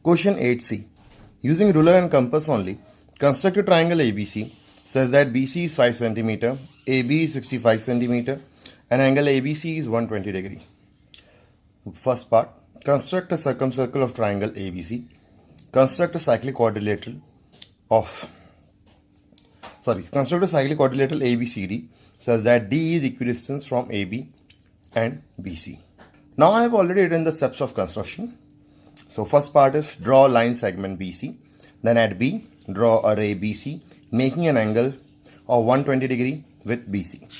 Question 8c. Using ruler and compass only, construct a triangle ABC such that BC is 5 cm, AB is 65 cm, and angle ABC is 120 degree. First part, construct a circumcircle of triangle ABC. Construct a cyclic quadrilateral ABCD such that D is equidistant from AB and BC. Now I have already written the steps of construction. So first part is draw a line segment BC. Then at B, draw a ray BC, making an angle of 120 degree with BC.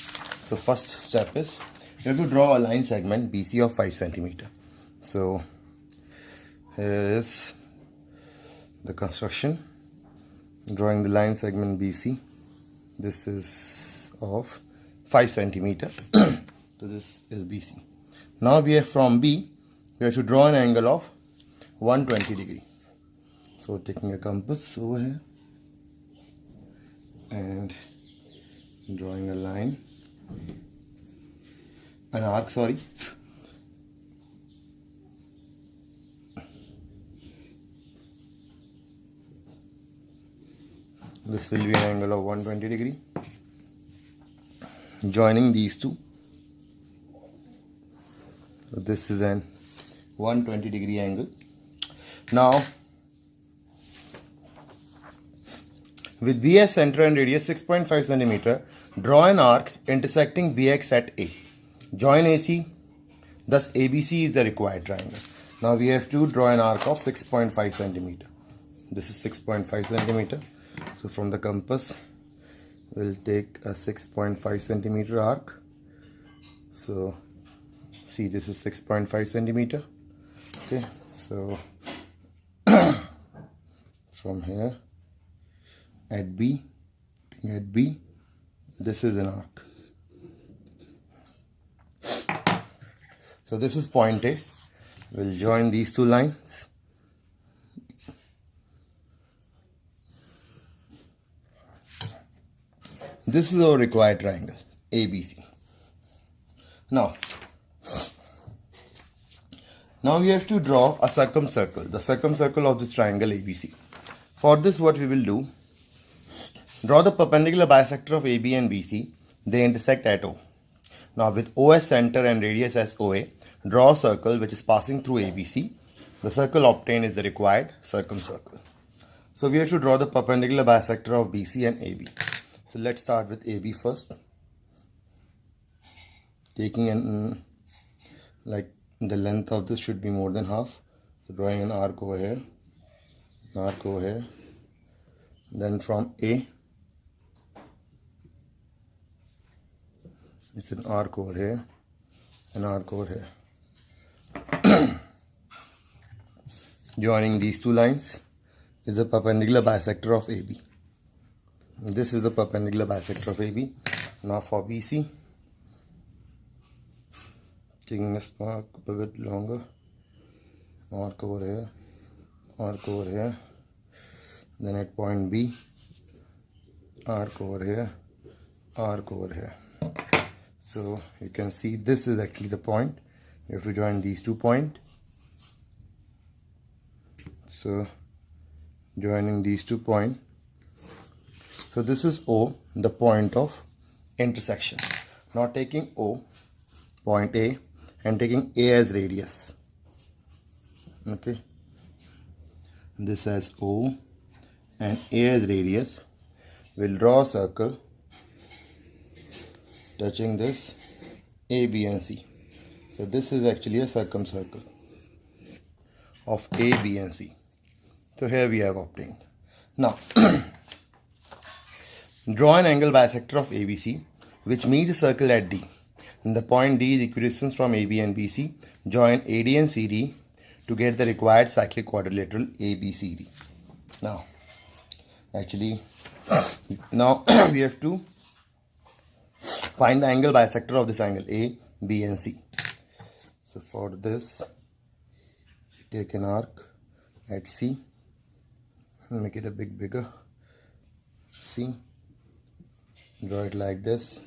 So first step is you have to draw a line segment BC of 5 cm. So here is the construction. Drawing the line segment BC. This is of 5 cm. So this is BC. Now we have from B, we have to draw an angle of 120 degree. So taking a compass over here and drawing a line, an arc, sorry. This will be an angle of 120 degree. Joining these two. So this is an 120 degree angle. Now, with B as center and radius 6.5 cm, draw an arc intersecting BX at A. Join AC, thus ABC is the required triangle. Now we have to draw an arc of 6.5 cm. This is 6.5 cm. So from the compass, we'll take a 6.5 cm arc. So see, this is 6.5 cm. Okay, so from here at B, this is an arc. So this is point A. We'll join these two lines. This is our required triangle, ABC. Now we have to draw a circumcircle, the circumcircle of this triangle ABC. For this, what we will do, draw the perpendicular bisector of AB and BC. They intersect at O. Now with O as center and radius as OA, draw a circle which is passing through ABC. The circle obtained is the required circumcircle. So we have to draw the perpendicular bisector of BC and AB. So let's start with AB first. Taking an the length of this should be more than half. So drawing an arc over here, Then from A, it's an arc over here, an arc over here. Joining these two lines is the perpendicular bisector of AB. This is the perpendicular bisector of AB. Now for BC, taking a arc a bit longer, arc over here, then at point B, arc over here. So you can see this is actually the point. You have to join these 2 points. So joining these 2 points. So this is O, the point of intersection. Now taking O, point A, and taking A as radius. Okay. This as O and A as radius. We'll draw a circle touching this A, B and C. So this is actually a circumcircle of A, B and C. So here we have obtained. Now draw an angle bisector of ABC which meets a circle at D. And the point D is equidistant from AB and BC. Join AD and CD to get the required cyclic quadrilateral ABCD. Now we have to find the angle bisector of this angle A, B and C. So for this, take an arc at C, make it a bit bigger. C, draw it like this.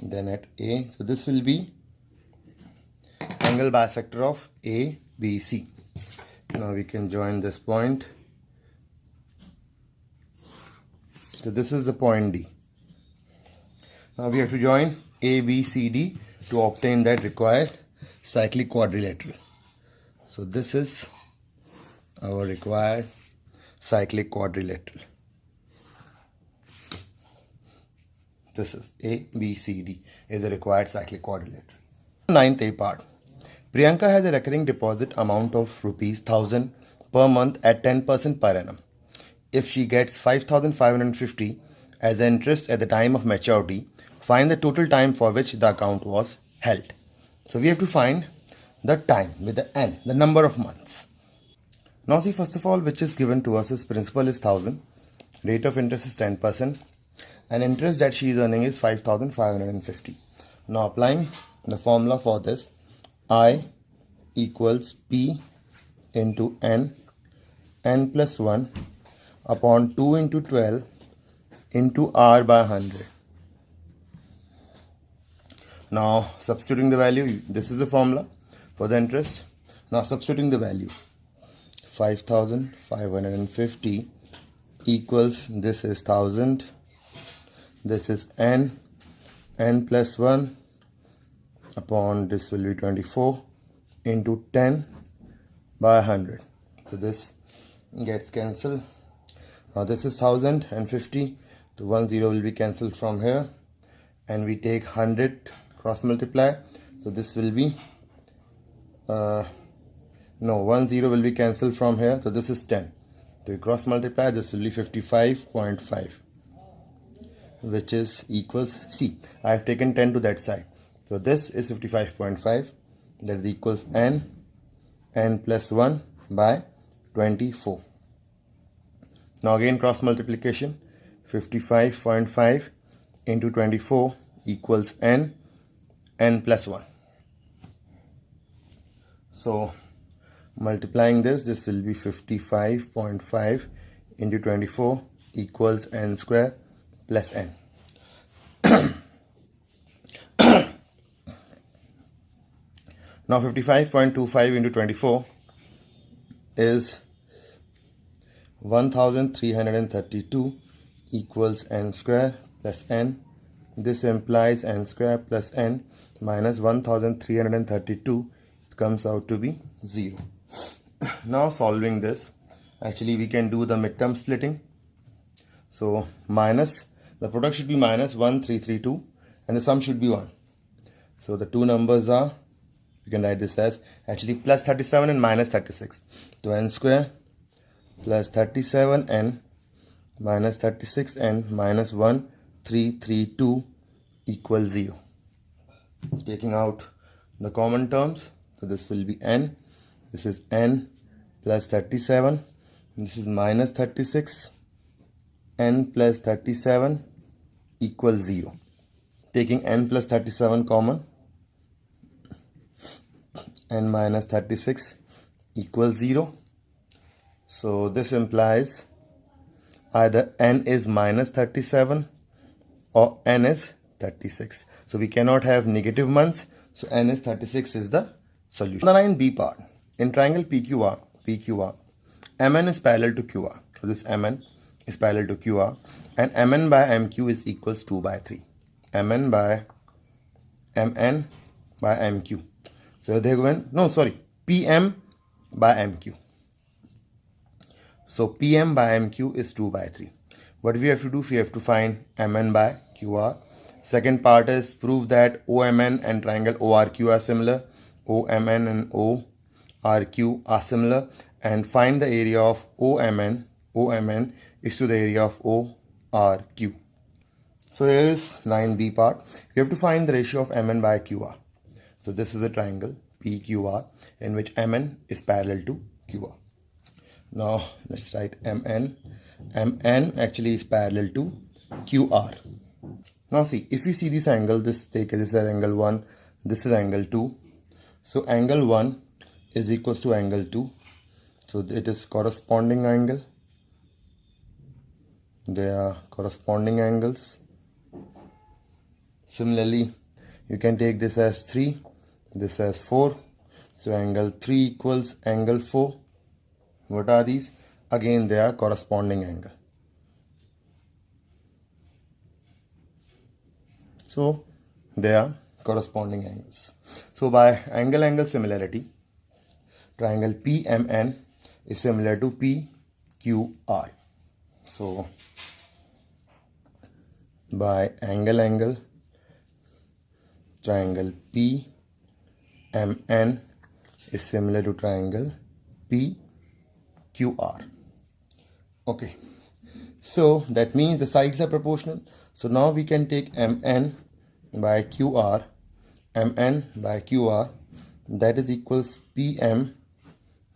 Then at A, so this will be angle bisector of ABC. Now we can join this point. So this is the point D. Now we have to join A, B, C, D to obtain that required cyclic quadrilateral. So this is our required cyclic quadrilateral. This is A, B, C, D is the required cyclic quadrilateral. Ninth A part. Priyanka has a recurring deposit amount of ₹1,000 per month at 10% per annum. If she gets 5,550 as the interest at the time of maturity, find the total time for which the account was held. So we have to find the time with the n, the number of months. Now see, first of all, which is given to us is principal is 1,000, rate of interest is 10%, and interest that she is earning is 5,550. Now applying the formula for this, I equals P into n plus 1 upon 2 into 12 into R by 100. Now substituting the value, this is the formula for the interest. Now substituting the value, 5,550 equals, this is 1,000, this is n plus 1 upon, this will be 24 into 10 by 100. So this gets cancelled. Now this is 1,050, so 10 will be cancelled from here, and we take 100 cross multiply. So this will be 10 will be cancelled from here, so this is 10. So we cross multiply, this will be 55.5, which is equals, see, I have taken 10 to that side. So this is 55.5, that is equals n plus 1 by 24. Now again cross multiplication, 55.5 into 24 equals n plus 1. So multiplying this will be 55.5 into 24 equals n square plus n. Now 55.25 into 24 is 1,332 equals n square plus n. This implies n square plus n minus 1,332 comes out to be 0. Now solving this, actually we can do the midterm splitting. So minus, the product should be minus 1,332 and the sum should be 1. So the two numbers are, you can write this as actually plus 37 and minus 36. So n square plus 37n minus 36n minus 1,332 equals 0. Taking out the common terms, so this will be n, this is n plus 37, this is minus 36, n plus 37 equals 0. Taking n plus 37 common, n minus 36 equals 0. So this implies either n is minus 37 or n is 36. So we cannot have negative months. So n is 36 is the solution. The line B part. In triangle PQR, MN is parallel to QR. So this MN is parallel to QR, and MN by MQ is equals 2 by 3. MN by MQ. So they're going, no, sorry, PM by MQ. So PM by MQ is 2 by 3. What we have to do, we have to find MN by QR. Second part is prove that OMN and triangle ORQ are similar. OMN and ORQ are similar. And find the area of OMN is to the area of ORQ. So here is line B part. You have to find the ratio of MN by QR. So this is a triangle PQR in which MN is parallel to QR. Now let's write MN. MN actually is parallel to QR. Now see, if you see this angle, this is angle 1, this is angle 2. So angle 1 is equals to angle 2. So it is corresponding angle. They are corresponding angles. Similarly, you can take this as 3, this as 4. So angle 3 equals angle 4. What are these? Again, they are corresponding angle. So they are corresponding angles. So by angle-angle similarity, triangle PMN is similar to PQR. So by angle-angle, triangle PMN is similar to triangle PQR. Okay, so that means the sides are proportional. So now we can take MN by QR, that is equals PM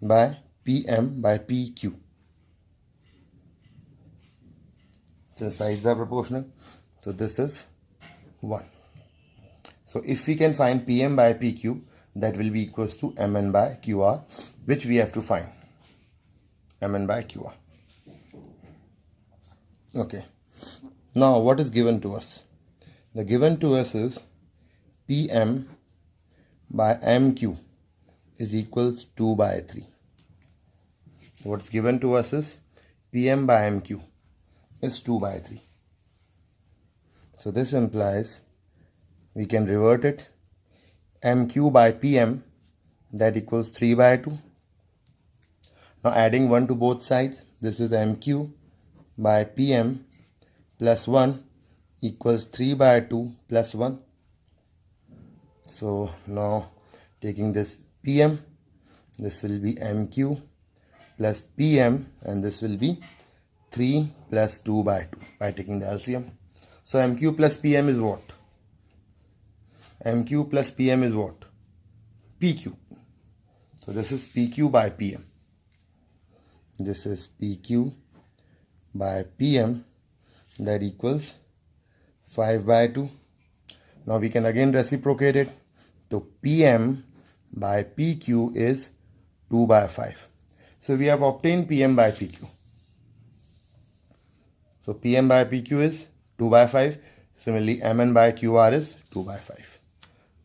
by PQ. So the sides are proportional. So this is 1. So if we can find PM by PQ, that will be equals to MN by QR, which we have to find. MN by QR. Okay. Now what is given to us? The given to us is PM by MQ is equals 2 by 3. What's given to us is PM by MQ is 2 by 3. So this implies we can revert it. MQ by PM, that equals 3 by 2. Now adding 1 to both sides, this is MQ by PM plus 1 equals 3 by 2 plus 1. So now taking this PM, this will be MQ plus PM, and this will be 3 plus 2 by 2 by taking the LCM. So MQ plus PM is what? MQ plus PM is what? PQ. So this is PQ by PM. This is PQ by PM, that equals 5 by 2. Now we can again reciprocate it. So PM by PQ is 2 by 5. So we have obtained PM by PQ. So PM by PQ is 2 by 5. Similarly, MN by QR is 2 by 5.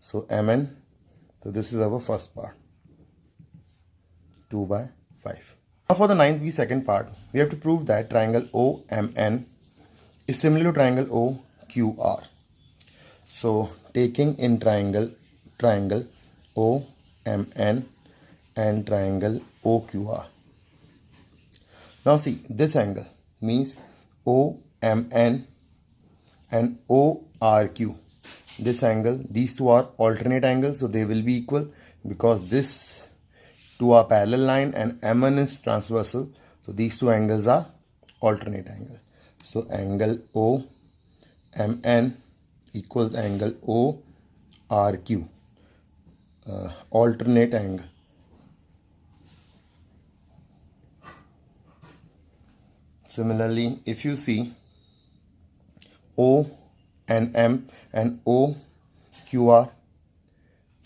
So MN, so this is our first part, 2 by 5. Now for the 9B second part, we have to prove that triangle OMN is similar to triangle OQR. So taking in triangle OMN and triangle OQR. Now see, this angle means OMN and ORQ. This angle, these two are alternate angles, so they will be equal because this two are parallel line and MN is transversal. So these two angles are alternate angle. So angle OMN equals angle ORQ, alternate angle. Similarly, if you see O and M and OQR,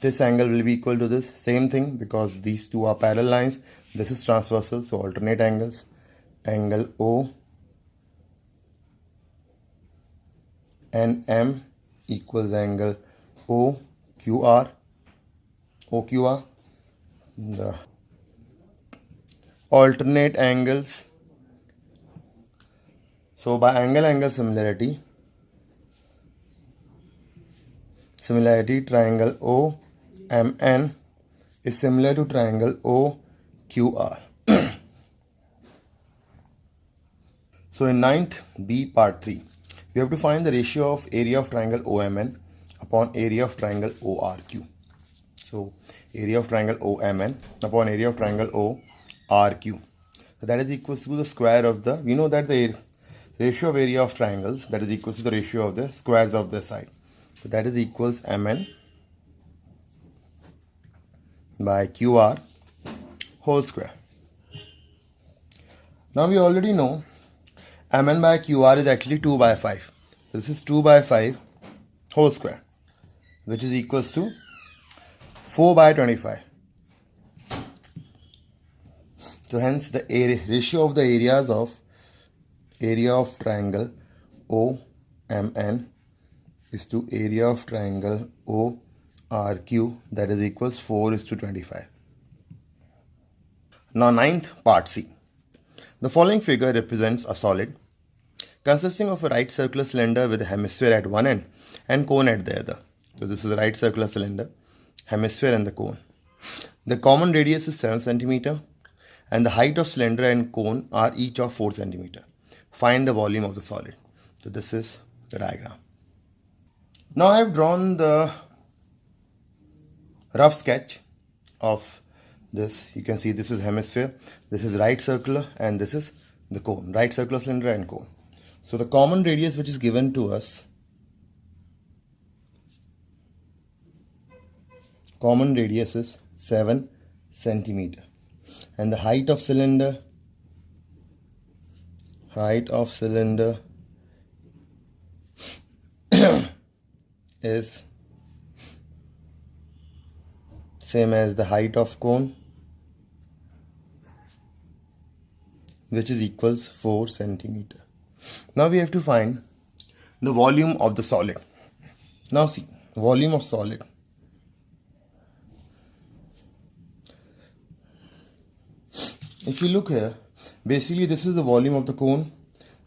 this angle will be equal to this. Same thing because these two are parallel lines. This is transversal, so alternate angles. Angle O and M equals angle OQR. The alternate angles. So by angle-angle similarity, triangle OMN is similar to triangle OQR. So in 9th B part 3, we have to find the ratio of area of triangle OMN upon area of triangle ORQ. So area of triangle OMN upon area of triangle ORQ. So that is equal to the square of the, we know that the ratio of area of triangles, that is equal to the ratio of the squares of the side. So that is equals MN by QR whole square. Now we already know MN by QR is actually 2 by 5. This is 2 by 5 whole square, which is equals to 4 by 25. So hence the ratio of the areas of area of triangle OMN is to area of triangle ORQ, that is equals 4:25. Now ninth part C. The following figure represents a solid consisting of a right circular cylinder with a hemisphere at one end and cone at the other. So this is a right circular cylinder, hemisphere and the cone. The common radius is 7 cm and the height of cylinder and cone are each of 4 cm. Find the volume of the solid. So this is the diagram. Now I have drawn the rough sketch of this. You can see this is hemisphere, this is right circular, and this is the cone, right circular cylinder and cone. So the common radius which is given to us, common radius is 7 cm and the height of cylinder is same as the height of cone, which is equals 4 cm. Now we have to find the volume of the solid. Now see, volume of solid. If you look here, basically this is the volume of the cone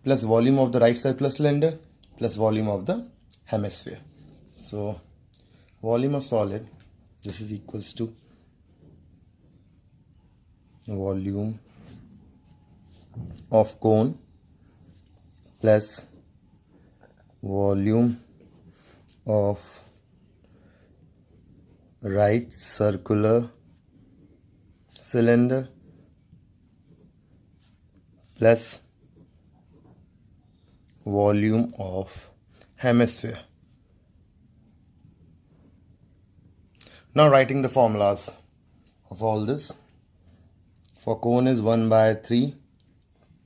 plus volume of the right circular cylinder plus volume of the hemisphere. So volume of solid, this is equals to volume of cone plus volume of right circular cylinder plus volume of hemisphere. Now writing the formulas of all this. For cone is 1 by 3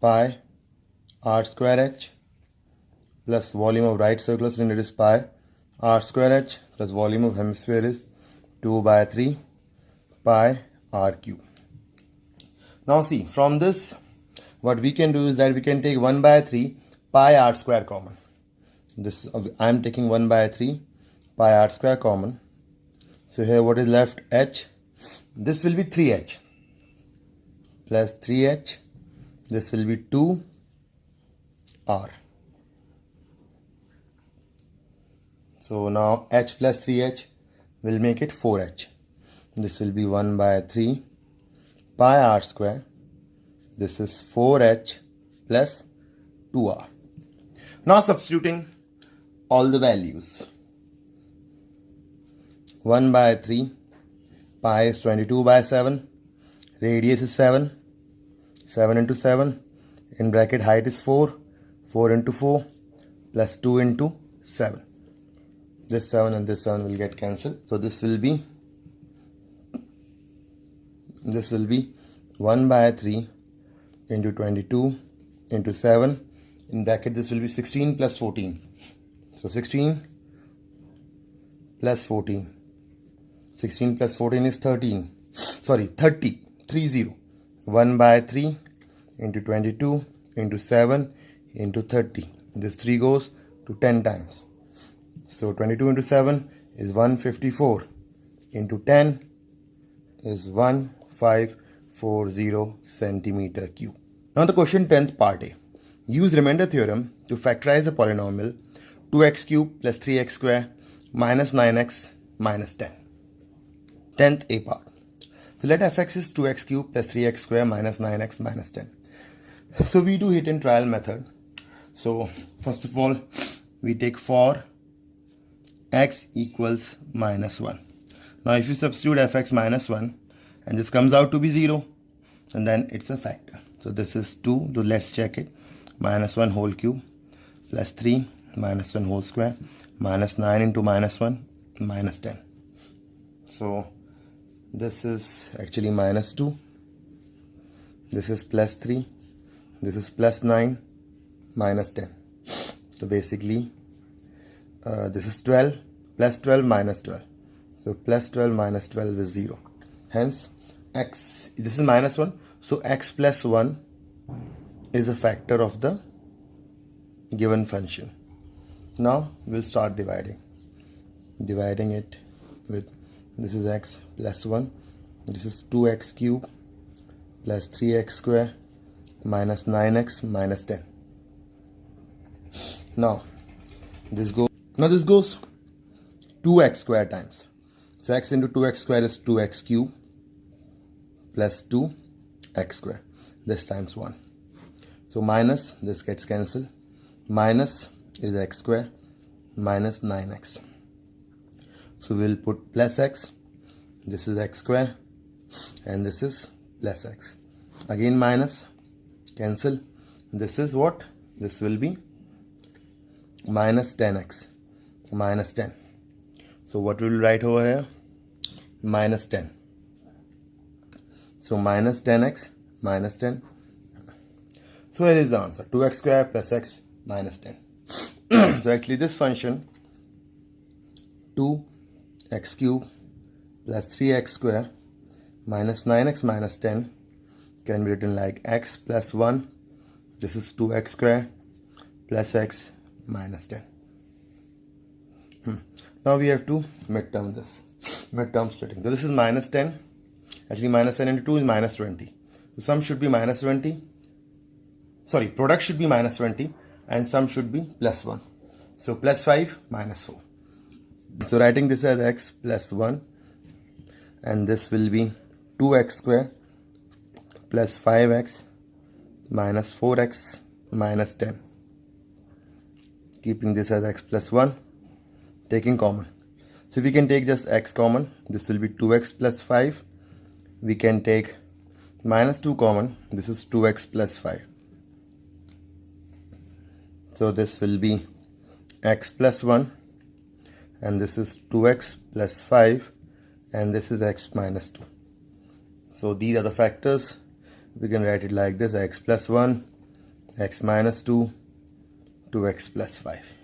pi r square h plus volume of right circular cylinder is pi r square h plus volume of hemisphere is 2 by 3 pi r cube. Now see, from this what we can do is that we can take 1 by 3 pi r square common. This I am taking 1 by 3 pi r square common. So here what is left? H. This will be 3h plus 3h. This will be 2r. So now h plus 3h will make it 4h. This will be 1 by 3 pi r square. This is 4h plus 2r. Now substituting all the values. 1 by 3 pi is 22 by 7. Radius is 7. 7 into 7. In bracket height is 4. 4 into 4 plus 2 into 7. This 7 and this 7 will get cancelled. So this will be 1 by 3 into 22 into 7. In bracket this will be 16 plus 14. So 16 plus 14. 16 plus 14 is 30. 30. 1 by 3 into 22 into 7 into 30. This 3 goes to 10 times. So 22 into 7 is 154 into 10 is 1540 centimeter cube. Now the question 10th part A. Use remainder theorem to factorize the polynomial 2x cube plus 3x square minus 9x minus 10. 10th A part. So let fx is 2x cube plus 3x square minus 9x minus 10. So we do hit and trial method. So first of all we take for x equals minus 1. Now if you substitute fx minus 1 and this comes out to be 0, and then it's a factor. So this is 2, so let's check it. Minus 1 whole cube plus 3 minus 1 whole square minus 9 into minus 1 minus 10. So this is actually minus 2. This is plus 3. This is plus 9 minus 10. So basically this is 12 plus 12 minus 12. So plus 12 minus 12 is 0. Hence x, this is minus 1. So x plus 1 is a factor of the given function. Now we'll start dividing it with, this is x plus 1, this is 2x cube plus 3x square minus 9x minus 10. Now this goes 2x square times. So x into 2x square is 2x cube plus 2x square. This times 1. So minus, this gets cancelled. Minus is x square minus 9x. So we'll put plus x. This is x square and this is plus x. Again minus, cancel. This is what? This will be minus 10x, minus 10. So what will we write over here? Minus 10. So minus 10x minus 10. So here is the answer, 2x square plus x minus 10. So actually this function 2x cube plus 3x square minus 9x minus 10 can be written like x plus 1. This is 2x square plus x minus 10. Now we have to midterm this. Midterm splitting. So this is minus 10. Actually minus 10 into 2 is minus 20. So sum should be minus 20. Sorry, product should be minus 20 and sum should be plus 1. So plus 5 minus 4. So writing this as x plus 1 and this will be 2x square plus 5x minus 4x minus 10. Keeping this as x plus 1, taking common. So if we can take just x common, this will be 2x plus 5. We can take minus 2 common, this is 2x plus 5. So this will be x plus 1 and this is 2x plus 5 and this is x minus 2. So these are the factors. We can write it like this: x plus 1, x minus 2, 2x plus 5.